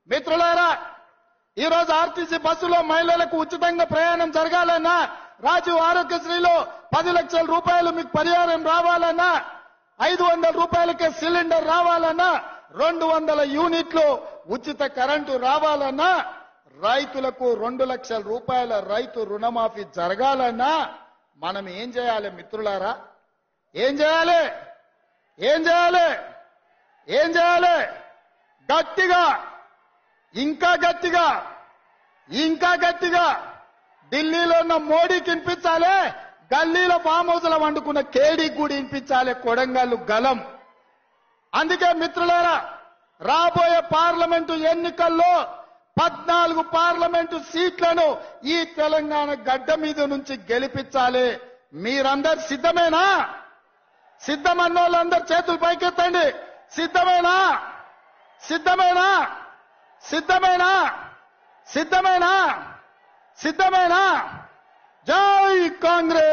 మిత్రులారా, ఈ రోజు ఆర్టీసీ బస్సులో మహిళలకు ఉచితంగా ప్రయాణం జరగాలన్నా, రాజీవ్ ఆరోగ్యశ్రీలో 10 లక్షల రూపాయలు మీకు పరిహారం రావాలన్నా, 500 రూపాయలకే సిలిండర్ రావాలన్నా, 200 యూనిట్లు ఉచిత కరెంటు రావాలన్నా, రైతులకు 2 లక్షల రూపాయల రైతు రుణమాఫీ జరగాలన్నా మనం ఏం చేయాలి మిత్రులారా? ఏం చేయాలి? ఏం చేయాలి? ఏం చేయాలి? గట్టిగా, ఇంకా గట్టిగా, ఇంకా గట్టిగా ఢిల్లీలో ఉన్న మోడీకి వినిపించాలి, గల్లీలో ఫామ్ హౌస్లో వండుకున్న కేడీకి కూడా వినిపించాలి కొడంగల్లు గలం. అందుకే మిత్రులారా, రాబోయే పార్లమెంటు ఎన్నికల్లో 14 పార్లమెంటు సీట్లను ఈ తెలంగాణ గడ్డ మీద నుంచి గెలిపించాలి. మీరందరు సిద్ధమేనా? సిద్ధమన్న వాళ్ళందరూ చేతులు పైకెత్తండి. సిద్ధమేనా? సిద్ధమేనా? సిద్ధమేనా? సిద్ధమేనా? సిద్ధమేనా? జై కాంగ్రెస్.